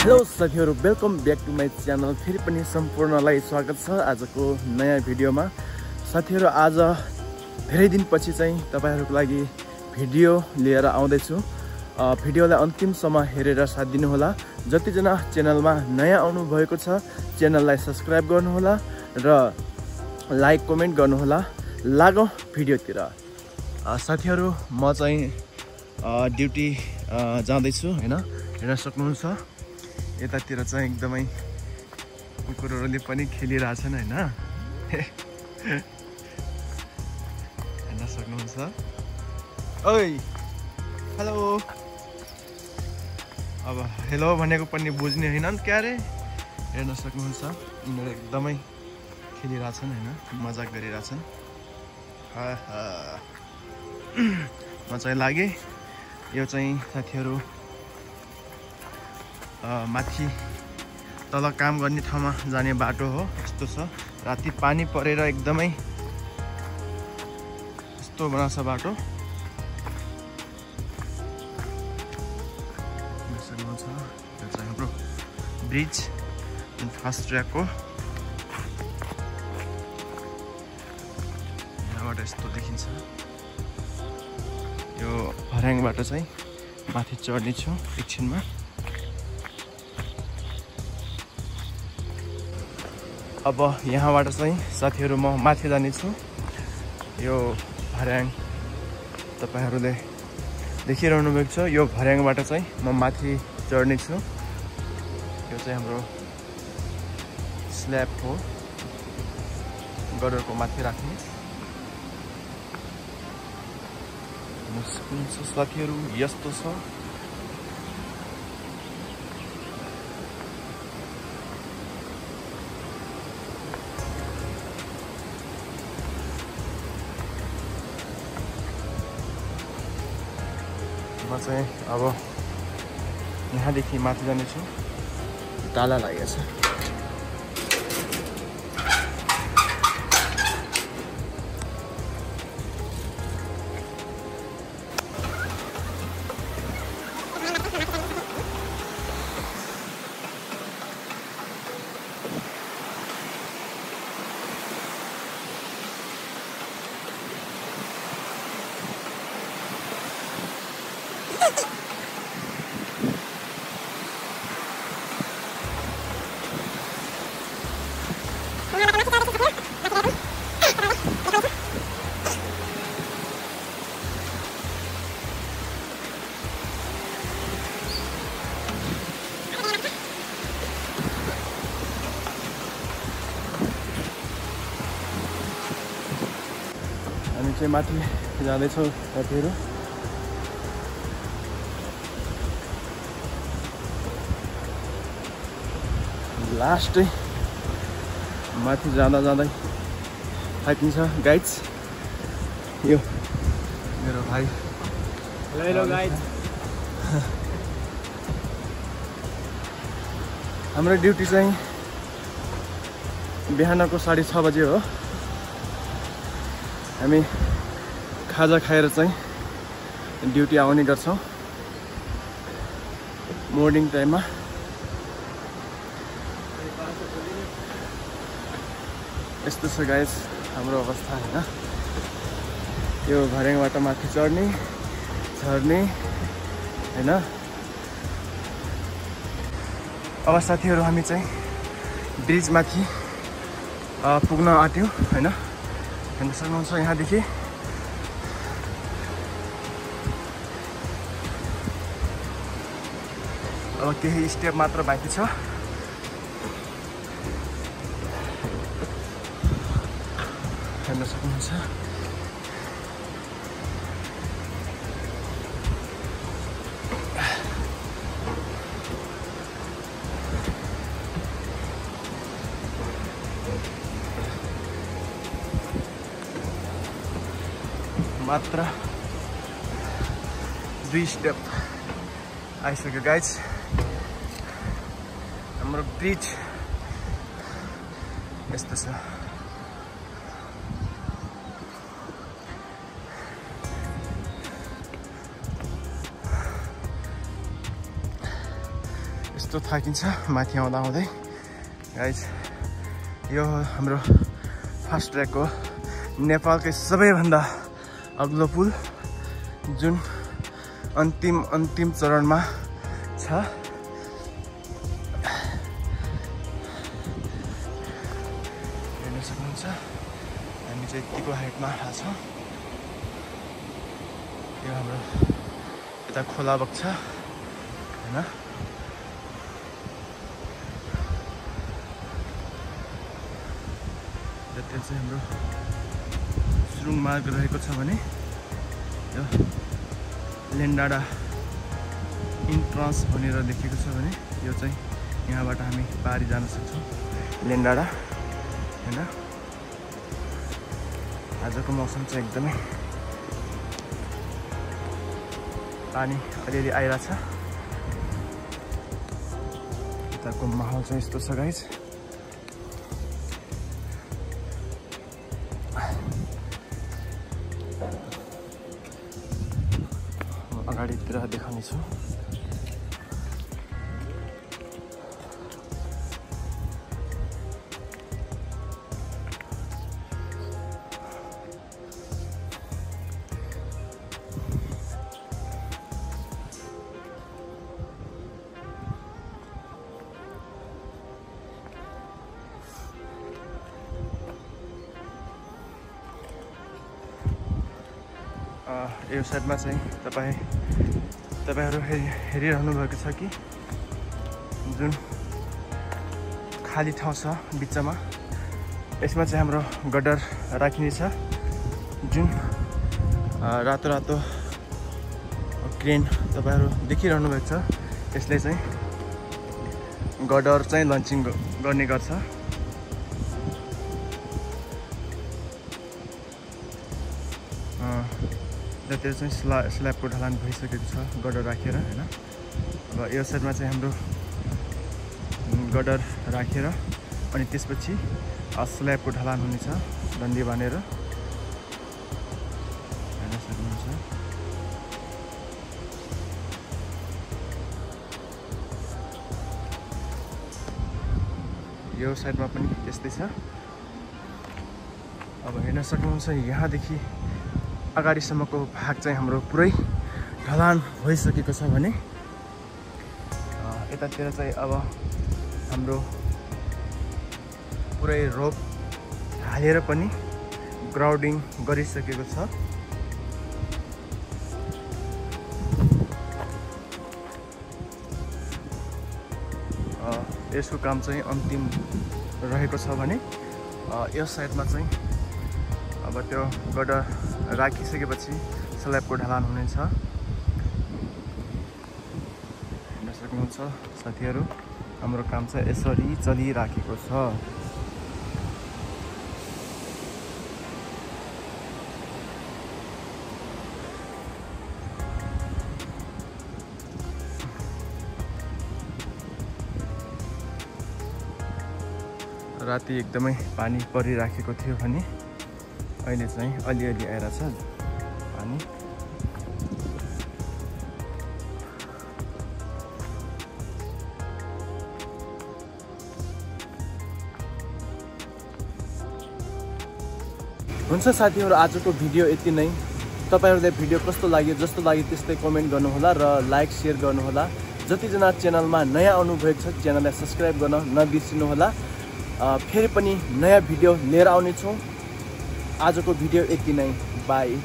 Hello साथीहरु, welcome back to my channel. फेरि पनि सम्पूर्णलाई स्वागत छ आजको नयाँ भिडियोमा। साथीहरु, आज धेरै दिनपछि चाहिँ तपाईहरुको लागि भिडियो लिएर आउँदैछु। भिडियोलाई अन्तिमसम्म हेरेर साथ दिनुहोला। जतिजना च्यानलमा नयाँ आउनु भएको छ च्यानललाई सब्स्क्राइब गर्नुहोला र लाइक कमेन्ट गर्नुहोला। लागौं भिडियोतिर। साथीहरु, म चाहिँ ड्युटी जाँदैछु हैन, हेर्न सक्नुहुन्छ। यतातिर चाहिँ एकदमै कुकुरहरूले पनि खेलिरहेछन् हैन, हेर्न सक्नुहुन्छ। ओइ हेलो, अब हेलो भनेको पनि बुझ्ने हैन क्या रे। हेर्न सक्नुहुन्छ, यिनीहरू एकदमै खेलिरहेछन् हैन, मजाक गरिरहेछन्। म चाहिँ लागे। यो चाहिँ साथीहरु माथि तल काम गर्ने ठाउँमा जाने बाटो हो। यस्तो छ, राति पानी परेर एकदमै यस्तो बनाछ बाटो। सक्नुहुन्छ, यो चाहिँ हाम्रो ब्रिज फास्ट ट्र्याकको। यहाँबाट यस्तो देखिन्छ। यो भर्याङबाट चाहिँ माथि चढ्ने छु एकछिनमा। अब यहाँबाट चाहिँ साथीहरु म माथि जाने छु। यो भर्याङ तपाईहरुले देखिरहनु भएको छ। यो भर्याङबाट चाहिँ म माथि चढ्ने छु। यो चाहिँ हाम्रो स्ल्याब हो, गडरको माथि राख्ने। साथीहरु यस्तो छ। म चाहिँ अब यहाँदेखि माथि जानेछु। ताला लागेको छ। हामी चाहिँ माथि जाँदैछौँ साथीहरु। लास्टै माथि जाँदा जाँदै थाकिन्छ गाइड्स। यो मेरो भाइ। Hello guides. हाम्रो ड्युटी चाहिँ बिहानको 6:30 बजे हो। हामी खाजा खाएर चाहिँ ड्युटी आउने गर्छौं मर्निङ टाइममा। यस्तो छ गाइस हाम्रो अवस्था हैन। यो भर्याङबाट माथि चढ्ने झर्ने हैन। अब साथीहरु, हामी चाहिँ ब्रिज माथि पुग्न आट्यौं हैन। हेर्न सक्नुहुन्छ यहाँदेखि। अब केही स्टेप मात्र बाँकी छ। हेर्न सक्नुहुन्छ। मात्र 2 स्टेप आइसक्यो गाइज। हाम्रो ब्रिज यस्तो छ। यस्तो थाकिन्छ माथि आउँदा आउँदै गाइज। यो हाम्रो फास्ट ट्र्याकको नेपालकै सबैभन्दा अग्लो पुल जुन अन्तिम चरणमा छ। हेर्न सक्नुहुन्छ हामी चाहिँ यतिको हाइटमा आएको छौँ। यो हाम्रो यता खोला बग्छ होइन। त्यहाँ चाहिँ हाम्रो सुरुङ मार्ग रहेको छ भने यो लेन्डाडा इन्ट्रान्स भनेर लेखेको छ भने यो चाहिँ यहाँबाट हामी पारी जान सक्छौँ लेन्डाडा होइन। आजको मौसम चाहिँ एकदमै पानी अलिअलि आइरहेछ। यताको माहौल चाहिँ यस्तो छ गाइज। अगाडितिर देखाउने छु। यो साइडमा चाहिँ तपाईँहरू हेरिरहनु भएको छ कि जुन खाली ठाउँ छ बिचमा, यसमा चाहिँ हाम्रो गड्डर राखिने छ। जुन रातो रातो क्रेन तपाईँहरू देखिरहनु भएको छ, यसले चाहिँ गड्डर चाहिँ लन्चिङ गर्ने गर्छ। जतिर चाहिँ स्ल्याबको ढलान भइसकेको छ गड्डर राखेर होइन। अब यो साइडमा चाहिँ हाम्रो गड्डर राखेर अनि त्यसपछि स्ल्याबको ढलान हुनेछ डन्डी बानेर। हेर्न सक्नुहुन्छ यो साइडमा पनि त्यस्तै छ। अब हेर्न सक्नुहुन्छ यहाँदेखि अगाडिसम्मको भाग चाहिँ हाम्रो पुरै ढलान भइसकेको छ भने यतातिर चाहिँ अब हाम्रो पुरै रोप हालेर पनि ग्राउन्डिङ गरिसकेको छ। यसको काम चाहिँ अन्तिम रहेको छ भने यो साइडमा चाहिँ अब त्यो गड्डर राखिसकेपछि स्ल्याबको ढलान हुनेछ। हेर्न सक्नुहुन्छ साथीहरू हाम्रो काम चाहिँ यसरी चलिराखेको छ। राति एकदमै पानी परिराखेको थियो भने अहिले चाहिँ अलिअलि आइरहेछ पानी। हुन्छ साथीहरू, आजको भिडियो यति नै। तपाईहरुलाई भिडियो कस्तो लाग्यो, जस्तो लाग्यो त्यस्तै कमेन्ट गर्नुहोला र लाइक शेयर गर्नुहोला। जतिजना च्यानलमा नयाँ आउनुभएको छ च्यानललाई सब्स्क्राइब गर्न नबिर्सिनुहोला। फेरि पनि नयाँ भिडियो लिएर आउने छौँ। आजको भिडियो यति नै। बाई।